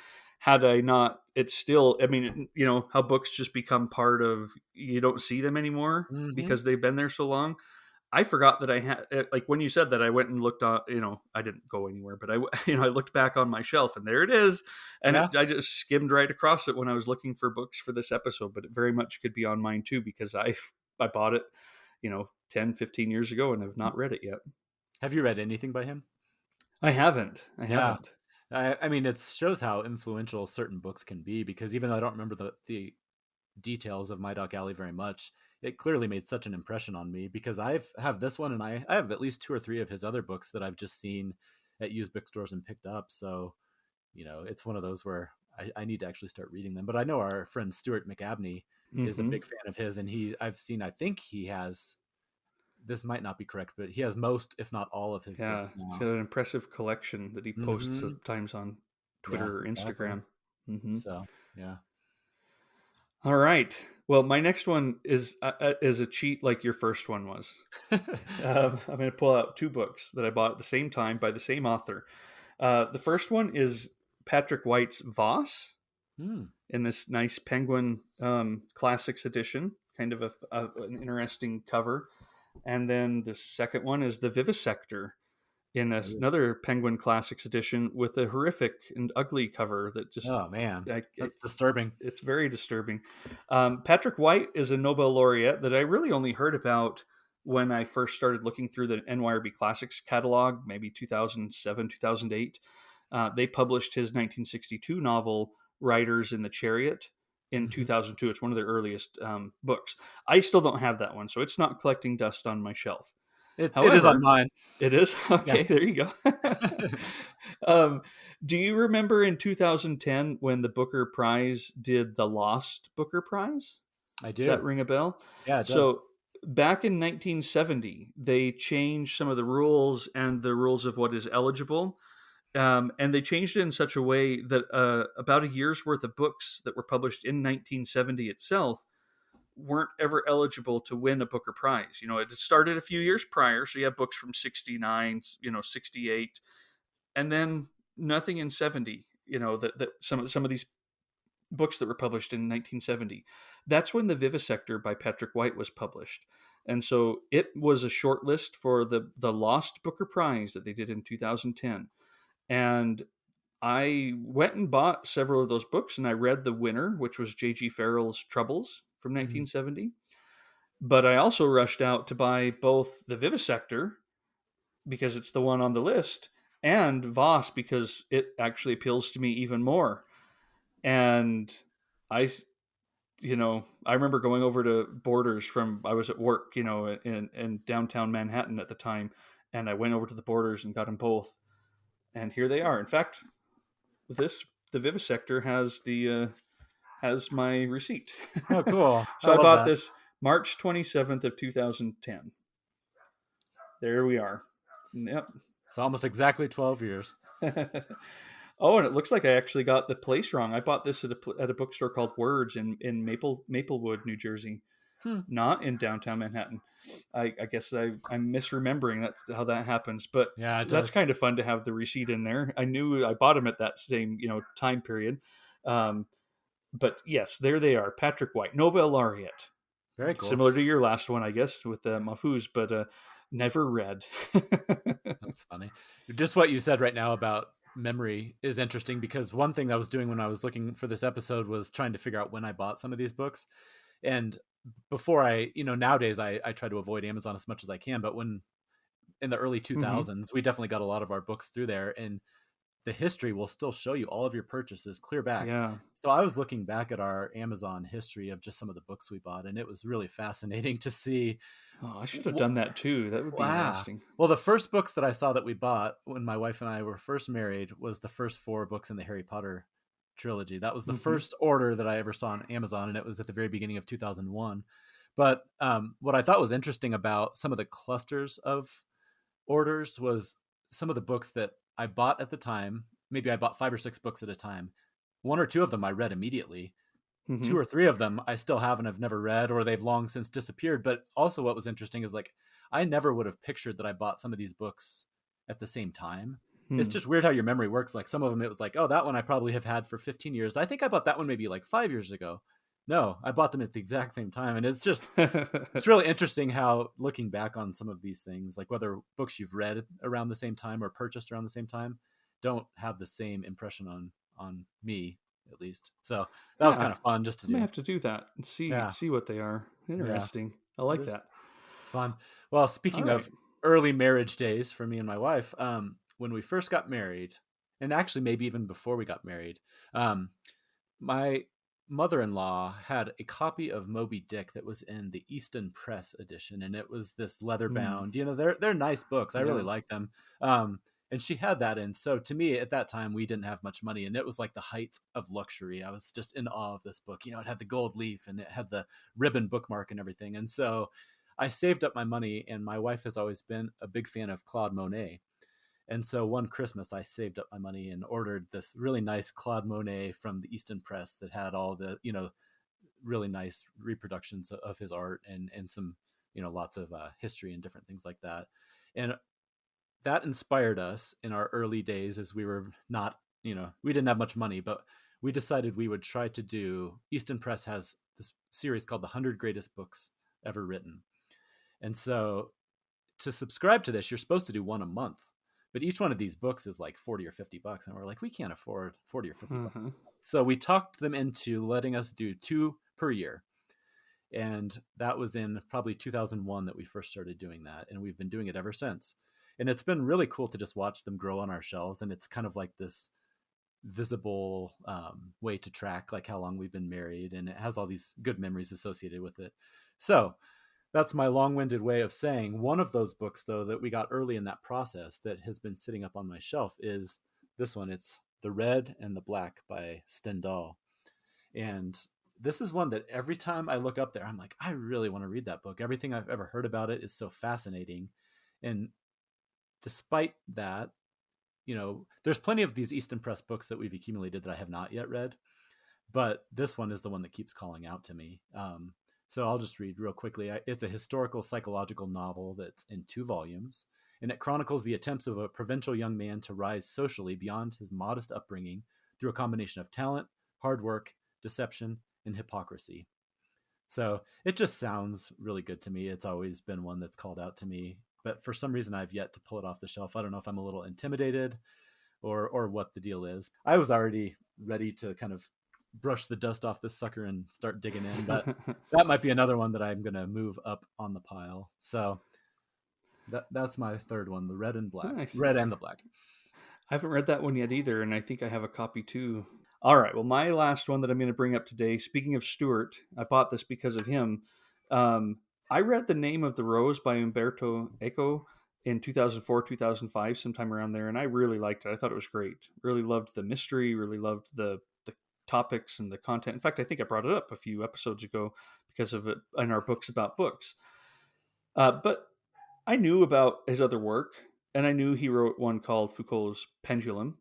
Had I not, it's still, I mean, how books just become part of, you don't see them anymore mm-hmm. because they've been there so long. I forgot that I had, like when you said that, I went and looked on, I didn't go anywhere, but I looked back on my shelf and there it is. And Yeah. I just skimmed right across it when I was looking for books for this episode, but it very much could be on mine too, because I bought it, 10, 15 years ago and have not read it yet. Have you read anything by him? I haven't. I Yeah. haven't. I mean, it shows how influential certain books can be, because even though I don't remember the details of My Doc Alley very much, it clearly made such an impression on me, because I have this one, and I have at least 2 or 3 of his other books that I've just seen at used bookstores and picked up. So, it's one of those where I need to actually start reading them. But I know our friend Stuart McAbney is a Mm-hmm. big fan of his, and I think he has, this might not be correct, but he has most, if not all, of his Yeah. books He's now. got an impressive collection that he posts Hmm. sometimes on Yeah, Twitter or exactly. Instagram. Mm-hmm. So, yeah. All right. Well, my next one is a cheat like your first one was. I'm going to pull out 2 books that I bought at the same time by the same author. The first one is Patrick White's Voss Hmm. in this nice Penguin Classics edition, kind of an interesting cover. And then the second one is The Vivisector in another Penguin Classics edition with a horrific and ugly cover that just Oh man, that's it's disturbing. it's very disturbing. Patrick White is a Nobel laureate that I really only heard about when I first started looking through the NYRB Classics catalog, maybe 2007, 2008. They published his 1962 novel Riders in the Chariot in Hmm. 2002. It's one of their earliest books. I still don't have that one, so it's not collecting dust on my shelf. It is on However, mine. it is Yeah, okay. There you go. um, do you remember in 2010 when the Booker Prize did the Lost Booker Prize? I Does that do. ring a bell? Yeah, it does. So back in 1970, they changed some of the rules and the rules of what is eligible. And they changed it in such a way that about a year's worth of books that were published in 1970 itself weren't ever eligible to win a Booker Prize. It started a few years prior, so you have books from 69, 68, and then nothing in 70. That some of these books that were published in 1970. That's when The Vivisector by Patrick White was published. And so it was a short list for the Lost Booker Prize that they did in 2010. And I went and bought several of those books and I read the winner, which was J.G. Farrell's Troubles from Mhm. 1970. But I also rushed out to buy both The Vivisector because it's the one on the list and Voss because it actually appeals to me even more. And I I remember going over to Borders I was at work, in downtown Manhattan at the time, and I went over to the Borders and got them both, and here they are. In fact, the Vivisector has my receipt. Oh, cool. I So I love bought that. this March 27th of 2010. There we are. Yep. It's almost exactly 12 years. Oh, and it looks like I actually got the place wrong. I bought this at a bookstore called Words in Maplewood, New Jersey, Hmm. not in downtown Manhattan. I guess I'm misremembering that's how that happens, but Yeah, it that's does. kind of fun to have the receipt in there. I knew I bought them at that same time period. Um, but yes, there they are. Patrick White, Nobel laureate, Very cool. similar to your last one, I guess, with Mahfouz, but never read. That's funny. Just what you said right now about memory is interesting, because one thing that I was doing when I was looking for this episode was trying to figure out when I bought some of these books. And before nowadays I try to avoid Amazon as much as I can, but when in the early Hmm. 2000s, we definitely got a lot of our books through there, and the history will still show you all of your purchases clear back. Yeah. So I was looking back at our Amazon history of just some of the books we bought, and it was really fascinating to see. Oh, I should have done that too. That would be Wow. interesting. Well, the first books that I saw that we bought when my wife and I were first married was the first 4 books in the Harry Potter trilogy. That was the Hmm. first order that I ever saw on Amazon, and it was at the very beginning of 2001. But what I thought was interesting about some of the clusters of orders was some of the books that I bought at the time. Maybe I bought 5 or 6 books at a time. 1 or 2 of them I read immediately. Mm-hmm. 2 or 3 of them I still haven't, have never read, or they've long since disappeared. But also what was interesting is like, I never would have pictured that I bought some of these books at the same time. It's Hmm. just weird how your memory works. Like some of them, it was like, oh, that one I probably have had for 15 years. I think I bought that one maybe like 5 years ago. No, I bought them at the exact same time. And it's really interesting how looking back on some of these things, like whether books you've read around the same time or purchased around the same time, don't have the same impression on me, at least. So that was Yeah, kind of fun just to I may do. have to do that and Yeah. see what they are. Yeah. Interesting. I It like is. that. It's fun. Well, All speaking right. of early marriage days for me and my wife, when we first got married, and actually maybe even before we got married, um, my mother-in-law had a copy of Moby Dick that was in the Easton Press edition, and it was this leather Hmm. bound. They're nice books. I really Yeah. like them. And she had that, and so to me at that time we didn't have much money, and it was like the height of luxury. I was just in awe of this book. It had the gold leaf and it had the ribbon bookmark and everything, and so I saved up my money. And my wife has always been a big fan of Claude Monet. And so one Christmas, I saved up my money and ordered this really nice Claude Monet from the Easton Press that had all the, really nice reproductions of his art, and some, lots of history and different things like that. And that inspired us in our early days, as we were not, we didn't have much money, but we decided we would try to do. Easton Press has this series called The 100 Greatest Books Ever Written. And so to subscribe to this, you're supposed to do one a month, but each one of these books is like 40 or $50. And we're like, we can't afford 40 or $50. Uh-huh. So we talked them into letting us do 2 per year. And that was in probably 2001 that we first started doing that. And we've been doing it ever since. And it's been really cool to just watch them grow on our shelves. And it's kind of like this visible way to track like how long we've been married. And it has all these good memories associated with it. So that's my long-winded way of saying one of those books, though, that we got early in that process that has been sitting up on my shelf is this one. It's The Red and the Black by Stendall. And this is one that every time I look up there, I'm like, I really want to read that book. Everything I've ever heard about it is so fascinating. And despite that, there's plenty of these Easton Press books that we've accumulated that I have not yet read, but this one is the one that keeps calling out to me. So I'll just read real quickly. It's a historical psychological novel that's in 2 volumes, and it chronicles the attempts of a provincial young man to rise socially beyond his modest upbringing through a combination of talent, hard work, deception, and hypocrisy. So it just sounds really good to me. It's always been one that's called out to me, but for some reason I've yet to pull it off the shelf. I don't know if I'm a little intimidated or what the deal is. I was already ready to kind of brush the dust off this sucker and start digging in, but that might be another one that I'm going to move up on the pile. So that's my third one, The Red and Black. Nice. Red and the Black. I haven't read that one yet either, and I think I have a copy too. All right. Well, my last one that I'm going to bring up today, speaking of Stewart, I bought this because of him. Um, I read The Name of the Rose by Umberto Eco in 2004, 2005, sometime around there, and I really liked it. I thought it was great. Really loved the mystery, really loved the topics and the content. In fact, I think I brought it up a few episodes ago because of it in our books about books. But I knew about his other work, and I knew he wrote one called Foucault's Pendulum,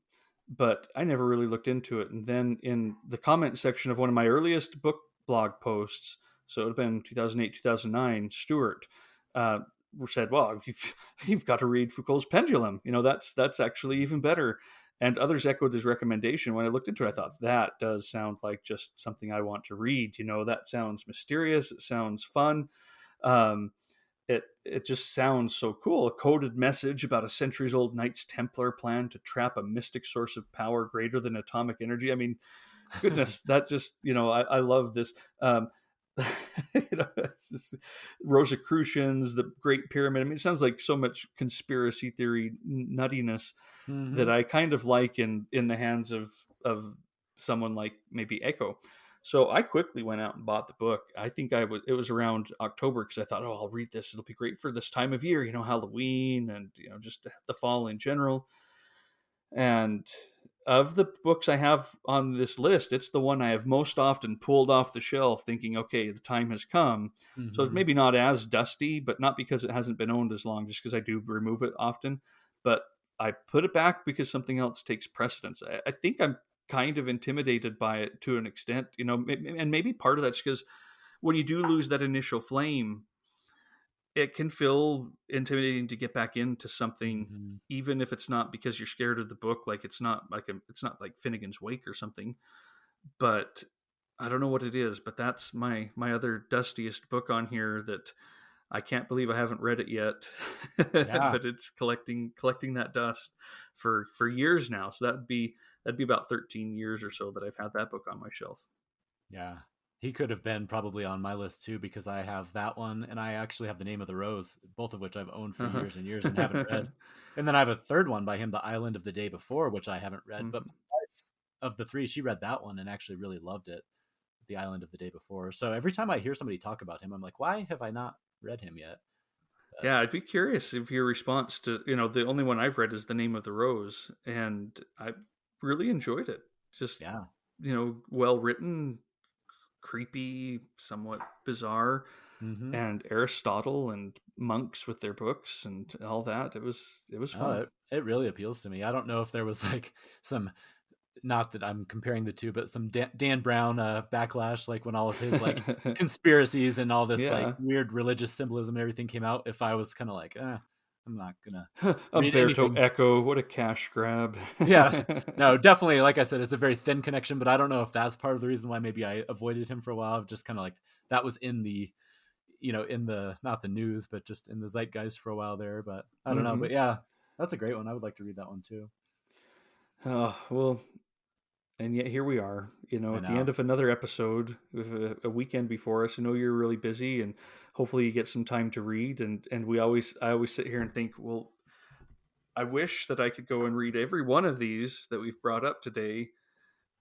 but I never really looked into it. And then in the comment section of one of my earliest book blog posts, so it would have been 2008, 2009, Stewart uh, said, well, you've got to read Foucault's Pendulum. That's actually even better. And others echoed his recommendation. When I looked into it, I thought, that does sound like just something I want to read. That sounds mysterious. It sounds fun. Um, it just sounds so cool. A coded message about a centuries old Knights Templar plan to trap a mystic source of power greater than atomic energy. I mean, goodness, that just, I love this. It's just Rosicrucians, the Great Pyramid. I mean, it sounds like so much conspiracy theory nuttiness that Mm-hmm. I kind of like in the hands of someone like maybe Ecko. So I quickly went out and bought the book. I think it was around October because I thought, oh, I'll read this. It'll be great for this time of year, Halloween and just the fall in general. And of the books I have on this list, it's the one I have most often pulled off the shelf thinking, okay, the time has come. So it's Mm-hmm. maybe not as dusty, but not because it hasn't been owned as long, just because I do remove it often. But I put it back because something else takes precedence. I think I'm kind of intimidated by it to an extent, and maybe part of that's because when you do lose that initial flame, it can feel intimidating to get back into something, Mm-hmm. even if it's not because you're scared of the book. Like it's not like Finnegan's Wake or something. But I don't know what it is. But that's my other dustiest book on here that I can't believe I haven't read it yet. Yeah. But it's collecting that dust for years now. So that'd be about 13 years or so that I've had that book on my shelf. Yeah. He could have been probably on my list too, because I have that one and I actually have The Name of the Rose, both of which I've owned for Uh-huh. years and years and haven't read. And then I have a third one by him, The Island of the Day Before, which I haven't read. But Mhm. my wife, of the three, she read that one and actually really loved it, The Island of the Day Before. So every time I hear somebody talk about him, I'm like, why have I not read him yet? But Yeah, I'd be curious if your response to, the only one I've read is The Name of the Rose, and I really enjoyed it. Just, yeah. well written, creepy, somewhat bizarre, Mm-hmm. and Aristotle and monks with their books and all that. It was Oh, fun. it really appeals to me. I don't know if there was like some, not that I'm comparing the two, but some Dan Brown backlash, like when all of his like conspiracies and all this like Yeah. weird religious symbolism and everything came out. If I was kind of like, I'm not gonna read Umberto anything. Ecko, what a cash grab. Yeah, no, definitely. Like I said, it's a very thin connection, but I don't know if that's part of the reason why maybe I avoided him for a while. Just kind of like that was in the, in the, not the news, but just in the zeitgeist for a while there. But I don't know. Hmm. But yeah, that's a great one. I would like to read that one too. Oh, well, and yet here we are, I at the end know. of another episode with a weekend before us. I know you're really busy, and hopefully you get some time to read. And I always sit here and think, well, I wish that I could go and read every one of these that we've brought up today.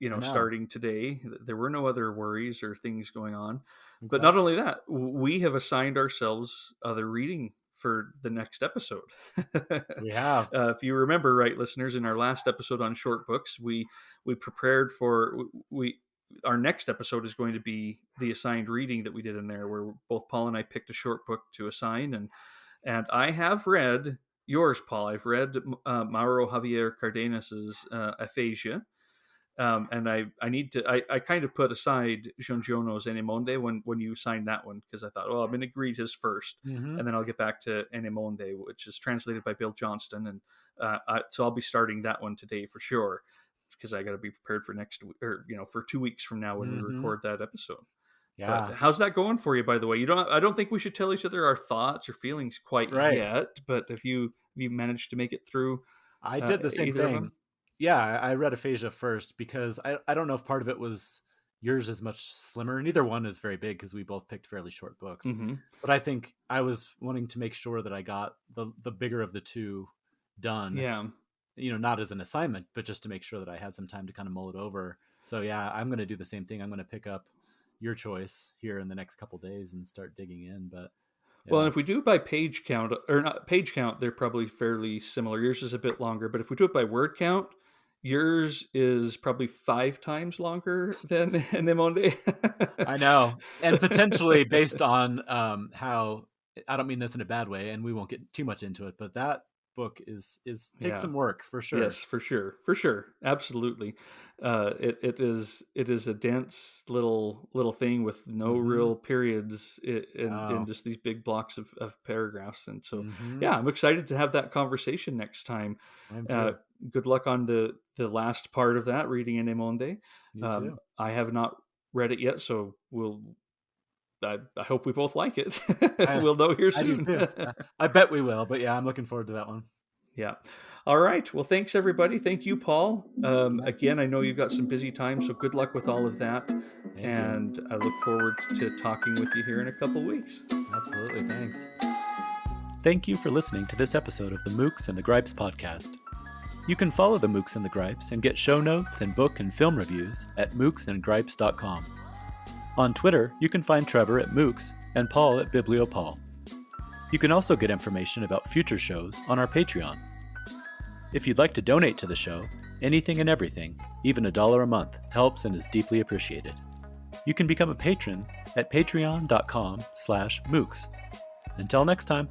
I know. Starting today, there were no other worries or things going on. But not Exactly. only that, we have assigned ourselves other reading for the next episode. We have. If you remember, right, listeners, in our last episode on short books, we prepared for we our next episode is going to be the assigned reading that we did in there, where both Paul and I picked a short book to assign, and I have read yours, Paul. I've read Mauro Javier Cardenas's Aphasia. And I need to I kind of put aside Giorgiono's Enemonde when you signed that one, because I thought, well, I'm going to read his first, Mm-hmm. and then I'll get back to Enemonde, which is translated by Bill Johnston, and so I'll be starting that one today for sure, because I got to be prepared for next or for 2 weeks from now when we Mm-hmm. record that episode. But Yeah. how's that going for you, by the way? I don't think we should tell each other our thoughts or feelings quite Right. yet, but if you managed to make it through I did the same either of thing. them. Yeah, I read Aphasia first because I don't know if part of it was yours is much slimmer. Neither one is very big because we both picked fairly short books. Mm-hmm. But I think I was wanting to make sure that I got the bigger of the two done, Yeah. not as an assignment, but just to make sure that I had some time to kind of mull it over. So yeah, I'm going to do the same thing. I'm going to pick up your choice here in the next couple days and start digging in. But Well, and yeah. if we do it by page count, or not page count, they're probably fairly similar. Yours is a bit longer, but if we do it by word count, yours is probably 5 times longer than Nemonde. I know, and potentially based on how, I don't mean this in a bad way, and we won't get too much into it, but that book is takes Yeah. some work for sure. Yes, for sure, absolutely. It is a dense little thing with no Mm-hmm. real periods in Oh. just these big blocks of paragraphs, and so Mm-hmm. yeah, I'm excited to have that conversation next time. I am Uh, too. Good luck on the last part of that reading in Emonde. You too. I have not read it yet, so I hope we both like it. I We'll know here I do soon. too. I bet we will, but yeah, I'm looking forward to that one. Yeah. All right. Well, thanks everybody. Thank you, Paul. Yeah. Again, I know you've got some busy time, so good luck with all of that. Thank you. And I look forward to talking with you here in a couple weeks. Absolutely. Thanks. Thank you for listening to this episode of the Mooks and the Gripes podcast. You can follow the Mooks and the Gripes and get show notes and book and film reviews at mooksandgripes.com. On Twitter, you can find Trevor at Mooks and Paul at BiblioPaul. You can also get information about future shows on our Patreon. If you'd like to donate to the show, Anything and everything, even $1 a month, helps and is deeply appreciated. You can become a patron at patreon.com/mooks. Until next time.